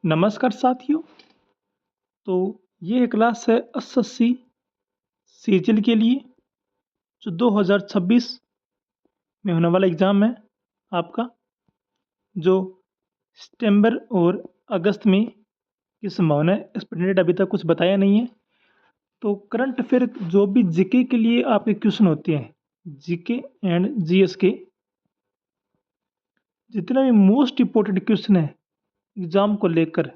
नमस्कार साथियों। तो ये क्लास है एसएससी सीजीएल के लिए जो 2026 में होने वाला एग्ज़ाम है आपका, जो सितंबर और अगस्त में की संभावना है। एक्सपेक्टेड अभी तक कुछ बताया नहीं है। तो करंट अफेयर जो भी जीके के लिए आपके क्वेश्चन होते हैं, जीके एंड जीएस के जितने भी मोस्ट इम्पोर्टेंट क्वेश्चन है एग्ज़ाम को लेकर,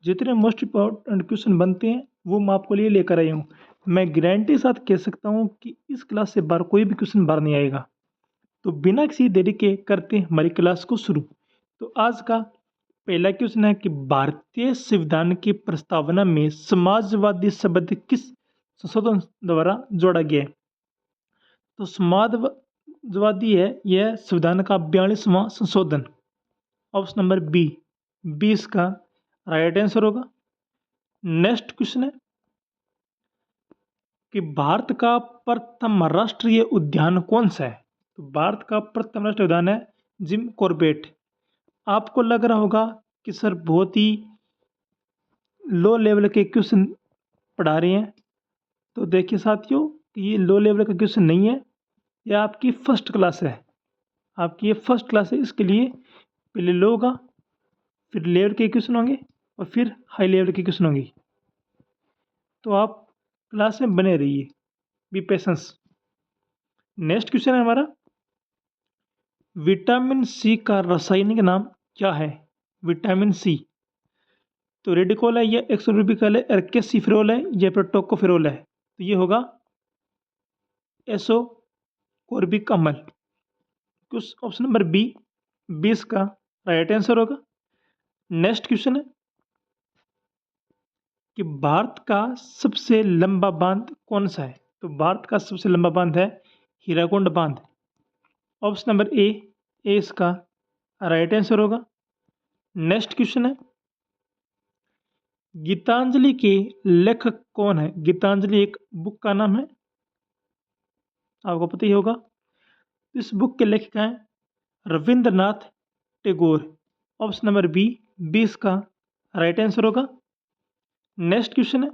जितने मोस्ट इम्पोर्टेंट क्वेश्चन बनते हैं वो मैं आपको लिए लेकर आई हूँ। मैं गारंटी के साथ कह सकता हूँ कि इस क्लास से बाहर कोई भी क्वेश्चन बाहर नहीं आएगा। तो बिना किसी देरी के करते हैं हमारी क्लास को शुरू। तो आज का पहला क्वेश्चन है कि भारतीय संविधान की प्रस्तावना में समाजवादी शब्द किस संशोधन द्वारा जोड़ा गया है? तो समाजवादी है यह संविधान का 42वां संशोधन। ऑप्शन नंबर बी 20 का राइट आंसर होगा। नेक्स्ट क्वेश्चन है कि भारत का प्रथम राष्ट्रीय उद्यान कौन सा है? तो भारत का प्रथम राष्ट्रीय उद्यान है जिम कॉर्बेट। आपको लग रहा होगा कि सर बहुत ही लो लेवल के क्वेश्चन पढ़ा रहे हैं। तो देखिए साथियों कि ये लो लेवल का क्वेश्चन नहीं है, यह आपकी फर्स्ट क्लास है। आपकी ये फर्स्ट क्लास है, इसके लिए पहले लो होगा, फिर लेवल के क्वेश्चन होंगे और फिर हाई लेवल के क्वेश्चन होंगे। तो आप क्लास में बने रहिए, बी पेशेंस। नेक्स्ट क्वेश्चन है हमारा, विटामिन सी का रासायनिक नाम क्या है? विटामिन सी तो रेडिकोल है या एक्सोर्बिकल है, एर्केसिफेरोल है या फिर टोकोफेरोल है? तो ये होगा एसो कॉर्बिक अम्ल। कुछ ऑप्शन नंबर बी 20 का राइट आंसर होगा। नेक्स्ट क्वेश्चन है कि भारत का सबसे लंबा बांध कौन सा है? तो भारत का सबसे लंबा बांध है हीराकुंड बांध। ऑप्शन नंबर ए इसका राइट आंसर होगा। नेक्स्ट क्वेश्चन है, गीतांजलि के लेखक कौन है? गीतांजलि एक बुक का नाम है, आपको पता ही होगा। इस बुक के लेखक हैं Rabindranath Tagore. Option number B 20 का राइट आंसर होगा। नेक्स्ट क्वेश्चन है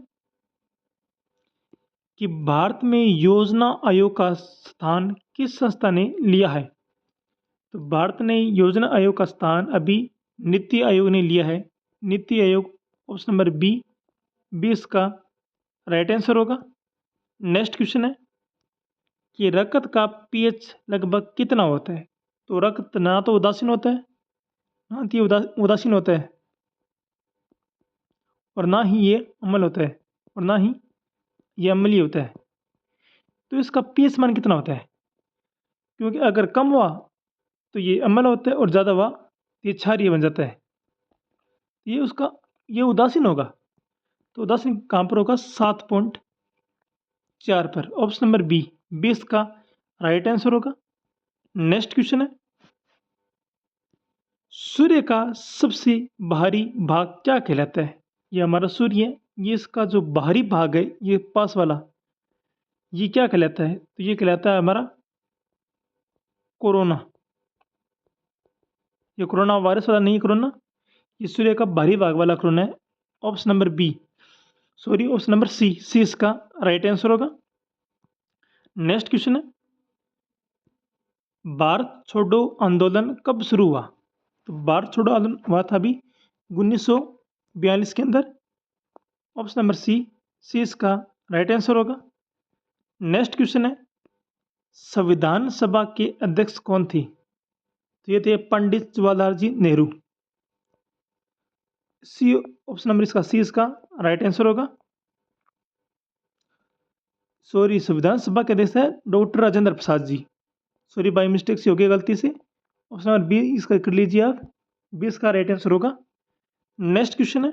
कि भारत में योजना आयोग का स्थान किस संस्था ने लिया है? तो भारत ने योजना आयोग का स्थान अभी नीति आयोग ने लिया है। NITI Aayog option number B 20 का राइट आंसर होगा। नेक्स्ट क्वेश्चन है कि रक्त का पीएच लगभग कितना होता है? तो रक्त ना तो उदासीन होता है, ना तो ये उदासीन होता है, और ना ही ये अम्ल होता है, और ना ही ये अम्लीय होता है। तो इसका पीएच मान कितना होता है? क्योंकि अगर कम हुआ तो ये अम्ल होता है और ज़्यादा हुआ तो ये क्षारीय बन जाता है। ये उदासीन होगा। तो उदासीन कहाँ पर होगा? 7.4 पर। ऑप्शन नंबर बी 20 का राइट आंसर होगा। नेक्स्ट क्वेश्चन है, सूर्य का सबसे बाहरी भाग क्या कहलाता है? ये हमारा सूर्य है, ये इसका जो बाहरी भाग है, ये पास वाला, ये क्या कहलाता है? तो ये कहलाता है हमारा कोरोना। ये कोरोना वायरस वाला नहीं है कोरोना, ये सूर्य का बाहरी भाग वाला कोरोना है। Option number B option number C इसका राइट आंसर होगा। नेक्स्ट क्वेश्चन है, भारत छोड़ो आंदोलन कब शुरू हुआ? तो भारत छोड़ो आंदोलन हुआ था अभी 1942 के अंदर। ऑप्शन नंबर सी इसका राइट आंसर होगा। नेक्स्ट क्वेश्चन है, संविधान सभा के अध्यक्ष कौन थी? तो ये थे Pandit Jawaharlal ji Nehru. C option number इसका सी इसका राइट आंसर होगा। सॉरी, संविधान सभा के अध्यक्ष है doctor Rajendra Prasad ji. Sorry, by mistake से हो गया, गलती से। ऑप्शन नंबर बी इसका कर लीजिए आप, 20 का राइट आंसर होगा। नेक्स्ट क्वेश्चन है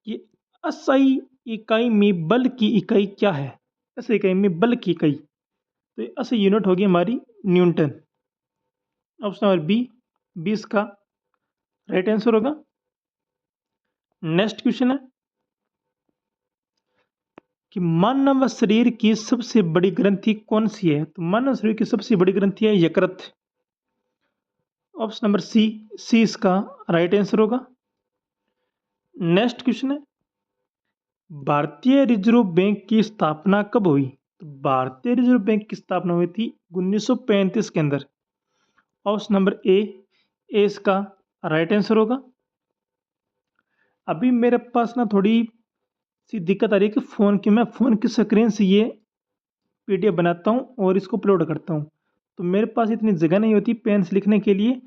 कि एसआई इकाई में बल की इकाई क्या है? एसआई इकाई में बल की इकाई, तो एसआई यूनिट होगी हमारी न्यूटन। ऑप्शन नंबर बी 20 का राइट आंसर होगा। नेक्स्ट क्वेश्चन है कि मानव शरीर की सबसे बड़ी ग्रंथि कौन सी है? तो मानव शरीर की सबसे बड़ी ग्रंथि है यकृत। ऑप्शन नंबर सी, सी इसका राइट आंसर होगा। नेक्स्ट क्वेश्चन है, भारतीय रिजर्व बैंक की स्थापना कब हुई? तो भारतीय रिजर्व बैंक की स्थापना हुई थी 1935 के अंदर। ऑप्शन नंबर ए इसका राइट आंसर होगा। अभी मेरे पास ना थोड़ी सी दिक्कत आ रही है कि मैं फ़ोन की स्क्रीन से ये पीडीएफ बनाता हूँ और इसको अपलोड करता हूँ, तो मेरे पास इतनी जगह नहीं होती पेन से लिखने के लिए,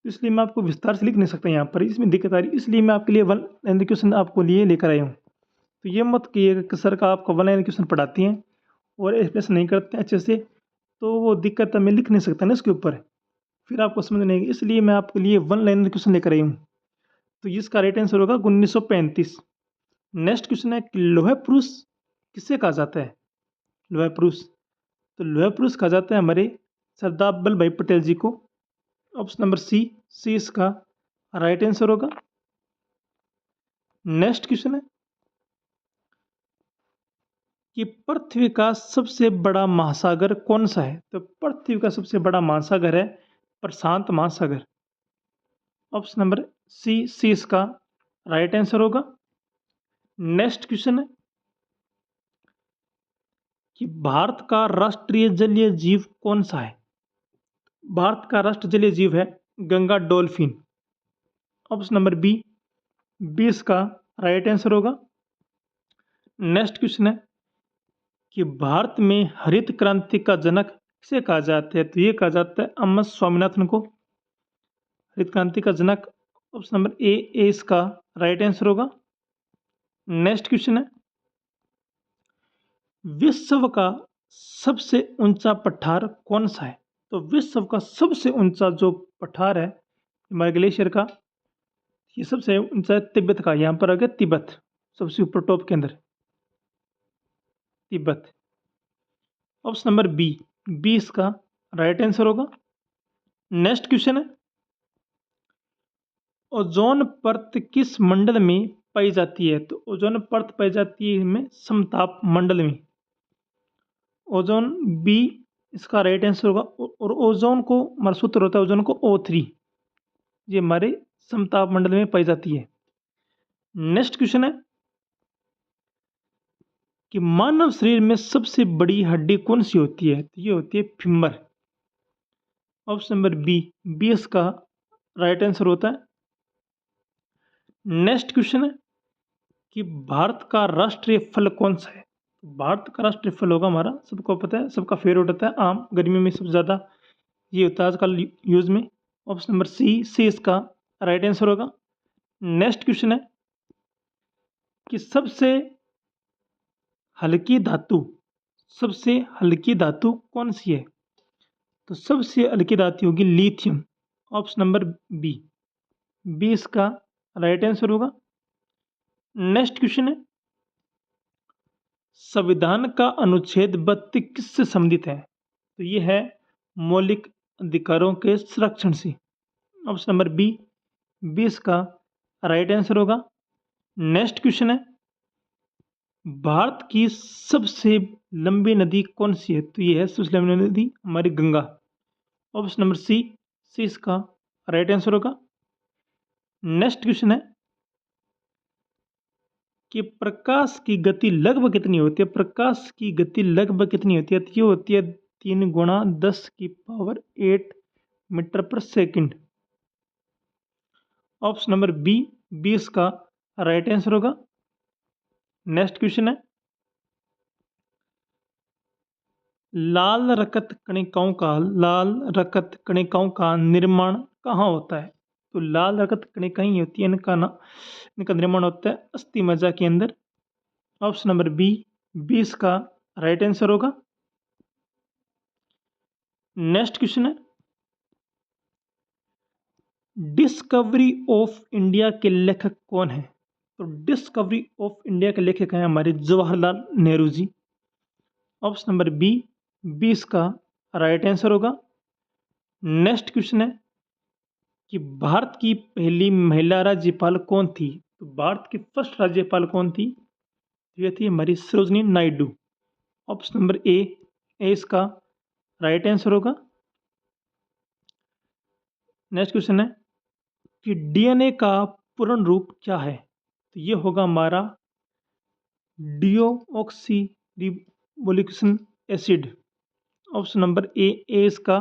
इसलिए मैं आपको विस्तार से लिख नहीं सकता यहाँ पर, इसमें दिक्कत आ रही है। इसलिए मैं आपके लिए वन लाइन क्वेश्चन आपको लिए लेकर आया हूँ। तो ये मत कहिएगा कि सर का आपको वन लाइन क्वेश्चन पढ़ाती हैं और एक्सप्लेन नहीं करते हैं अच्छे से, तो वो दिक्कत मैं लिख नहीं सकता ना इसके ऊपर, फिर आपको समझ नहीं आएगी। इसलिए मैं आपके लिए वन लाइन क्वेश्चन लेकर आई हूँ। तो इसका राइट आंसर होगा 1935। नेक्स्ट क्वेश्चन है कि लोह पुरुष किसे कहा जाता है? लोह पुरुष, तो लोह पुरुष कहा जाता है हमारे सरदार वल्लभ भाई पटेल जी को। ऑप्शन नंबर सी इसका राइट आंसर होगा। नेक्स्ट क्वेश्चन है कि पृथ्वी का सबसे बड़ा महासागर कौन सा है? तो पृथ्वी का सबसे बड़ा महासागर है प्रशांत महासागर। ऑप्शन नंबर सी इसका राइट आंसर होगा। नेक्स्ट क्वेश्चन है कि भारत का राष्ट्रीय जलीय जीव कौन सा है? भारत का राष्ट्रीय जलीय जीव है Ganga dolphin. Option number B इसका राइट आंसर होगा। नेक्स्ट क्वेश्चन है कि भारत में हरित क्रांति का जनक किसे कहा जाता है? तो ये कहा जाता है एम एस स्वामीनाथन को हरित क्रांति का जनक। ऑप्शन नंबर ए इसका राइट आंसर होगा। नेक्स्ट क्वेश्चन है, विश्व का सबसे ऊंचा पठार कौन सा है? तो विश्व का सबसे ऊंचा जो पठार है हिमालय ग्लेशियर का, ये सबसे ऊंचा है तिब्बत का। यहाँ पर आ गया तिब्बत सबसे ऊपर टॉप के अंदर, तिब्बत। ऑप्शन नंबर बी इसका राइट आंसर होगा। नेक्स्ट क्वेश्चन है, ओजोन परत किस मंडल में पाई जाती है? तो ओजोन परत पाई जाती है में समताप मंडल में। ओजोन बी इसका राइट आंसर होगा। और ओजोन को हमारा सूत्र होता है ओजोन को O3, ये हमारे समताप मंडल में पाई जाती है। नेक्स्ट क्वेश्चन है कि मानव शरीर में सबसे बड़ी हड्डी कौन सी होती है? तो ये होती है फीमर। ऑप्शन नंबर बी इसका राइट आंसर होता है। नेक्स्ट क्वेश्चन है कि भारत का राष्ट्रीय फल कौन सा है? भारत का राष्ट्रीय फल होगा हमारा, सबको पता है, सबका फेवरेट होता है आम, गर्मी में सबसे ज़्यादा ये होता है आजकल यूज़ में। ऑप्शन नंबर सी इसका राइट आंसर होगा। नेक्स्ट क्वेश्चन है कि सबसे हल्की धातु कौन सी है? तो सबसे हल्की धातु होगी लिथियम। ऑप्शन नंबर बी इसका राइट आंसर होगा। नेक्स्ट क्वेश्चन है, संविधान का अनुच्छेद 32 किससे संबंधित है? तो ये है मौलिक अधिकारों के संरक्षण से। ऑप्शन नंबर बी इसका राइट आंसर होगा। नेक्स्ट क्वेश्चन है, भारत की सबसे लंबी नदी कौन सी है? तो ये है सबसे लंबी नदी हमारी गंगा। ऑप्शन नंबर सी इसका राइट आंसर होगा। नेक्स्ट क्वेश्चन है कि प्रकाश की गति लगभग कितनी होती है? प्रकाश की गति लगभग कितनी होती है? तो ये होती है 3 गुणा 10⁸ मीटर पर सेकंड। ऑप्शन नंबर बी इसका राइट आंसर होगा। नेक्स्ट क्वेश्चन है, लाल रक्त कणिकाओं का निर्माण कहाँ होता है? तो लाल रक्त कणिकाएं ही होती है, इनका निर्माण होता है अस्थि मज्जा के अंदर। ऑप्शन नंबर बी इसका राइट आंसर होगा। नेक्स्ट क्वेश्चन है, डिस्कवरी ऑफ इंडिया के लेखक कौन है? तो डिस्कवरी ऑफ इंडिया के लेखक हैं हमारे Jawaharlal Nehru ji. Option number B इसका राइट आंसर होगा। नेक्स्ट क्वेश्चन है कि भारत की पहली महिला राज्यपाल कौन थी? तो भारत की फर्स्ट राज्यपाल कौन थी? ये थी हमारी Sarojini Naidu. Option number A इसका राइट आंसर होगा। नेक्स्ट क्वेश्चन है कि डीएनए का पूर्ण रूप क्या है? तो ये होगा हमारा deoxy ribonucleic acid. Option number A इसका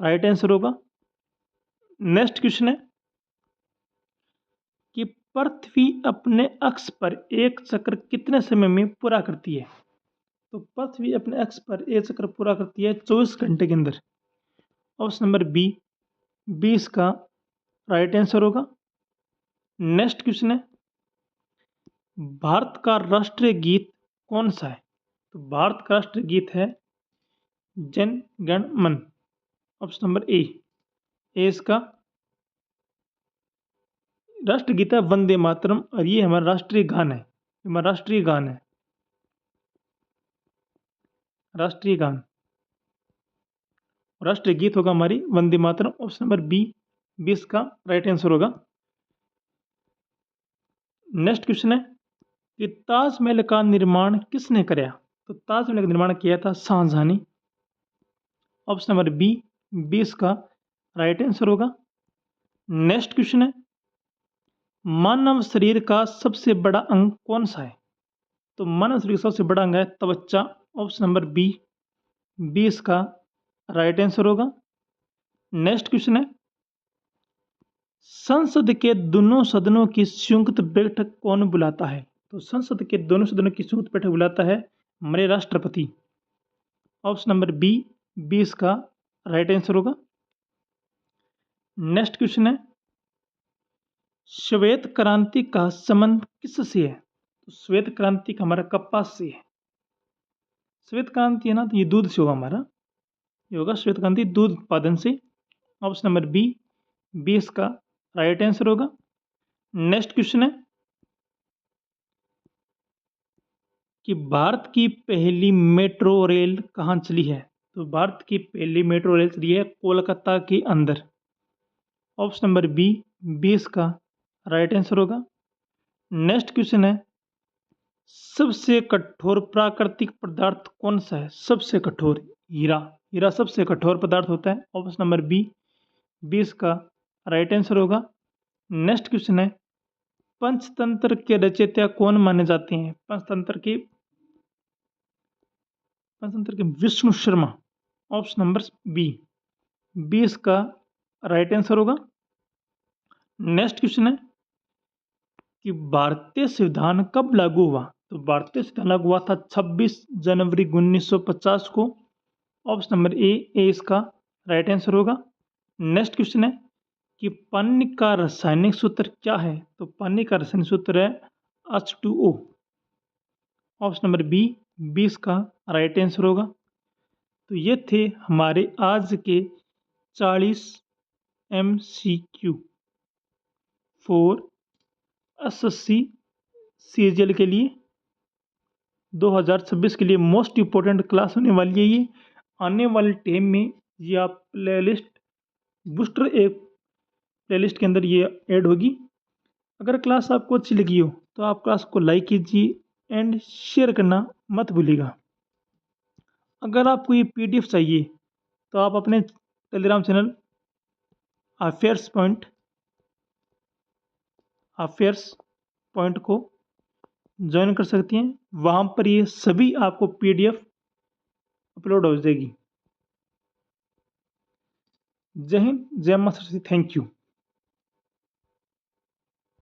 राइट आंसर होगा। नेक्स्ट क्वेश्चन है कि पृथ्वी अपने अक्ष पर एक चक्र कितने समय में पूरा करती है? तो पृथ्वी अपने अक्ष पर एक चक्र पूरा करती है 24 घंटे के अंदर। ऑप्शन नंबर बी 20 का राइट आंसर होगा। नेक्स्ट क्वेश्चन है भारत का राष्ट्रीय गीत कौन सा है? तो भारत का राष्ट्रीय गीत है जन गण मन। ऑप्शन नंबर ए इसका राष्ट्रीय गीत है वंदे मातरम और ये हमारा राष्ट्रीय गान है। हमारा राष्ट्रीय गान है, राष्ट्रीय गान। राष्ट्रीय गीत होगा हमारी Vande Mataram. Option number B 20 का राइट आंसर होगा। नेक्स्ट क्वेश्चन है कि ताजमहल का निर्माण किसने कराया? तो ताजमहल का निर्माण किया था शाहजहां ने। ऑप्शन नंबर बी 20 का राइट आंसर होगा। नेक्स्ट क्वेश्चन है मानव शरीर का सबसे बड़ा अंग कौन सा है? तो मानव शरीर का सबसे बड़ा अंग है त्वचा। ऑप्शन नंबर बी 20 का राइट आंसर होगा। नेक्स्ट क्वेश्चन है संसद के दोनों सदनों की संयुक्त बैठक कौन बुलाता है? तो संसद के दोनों सदनों की संयुक्त बैठक बुलाता है हमारे राष्ट्रपति। ऑप्शन नंबर बी 20 का राइट आंसर होगा। नेक्स्ट क्वेश्चन है श्वेत क्रांति का संबंध किससे है? तो श्वेत क्रांति का हमारा कपास से है। श्वेत क्रांति है ना, तो ये दूध से होगा हमारा, ये होगा श्वेत क्रांति दूध उत्पादन से। ऑप्शन नंबर बी 20 का राइट आंसर होगा। नेक्स्ट क्वेश्चन है कि भारत की पहली मेट्रो रेल कहाँ चली है? तो भारत की पहली मेट्रो रेल चली है कोलकाता के अंदर। ऑप्शन नंबर बी 20 का राइट आंसर होगा। नेक्स्ट क्वेश्चन है सबसे कठोर प्राकृतिक पदार्थ कौन सा है? सबसे कठोर हीरा। हीरा सबसे कठोर पदार्थ होता है। ऑप्शन नंबर बी 20 का राइट आंसर होगा। नेक्स्ट क्वेश्चन है पंचतंत्र के रचयिता कौन माने जाते हैं? पंचतंत्र के Vishnu Sharma. Option number B 20 का राइट आंसर होगा। नेक्स्ट क्वेश्चन है कि भारतीय संविधान कब लागू हुआ? तो भारतीय संविधान लागू हुआ था 26 जनवरी 1950 को। ऑप्शन नंबर ए इसका राइट आंसर होगा। नेक्स्ट क्वेश्चन है कि पानी का रासायनिक सूत्र क्या है? तो पानी का रासायनिक सूत्र है H2O। ऑप्शन नंबर बी 20 का राइट आंसर होगा। तो ये थे हमारे आज के 40 MCQ फॉर SSC CGL के लिए 2026 के लिए मोस्ट इम्पोर्टेंट क्लास होने वाली है ये। आने वाले टाइम में ये आप प्लेलिस्ट बूस्टर एक प्लेलिस्ट के अंदर ये ऐड होगी। अगर क्लास आपको अच्छी लगी हो तो आप क्लास को लाइक कीजिए एंड शेयर करना मत भूलिएगा। अगर आपको ये PDF चाहिए तो आप अपने टेलीग्राम चैनल अफेयर्स पॉइंट को ज्वाइन कर सकती हैं। वहाँ पर ये सभी आपको PDF अपलोड हो जाएगी। जय हिंद, जय माता सरस्वती, थैंक यू।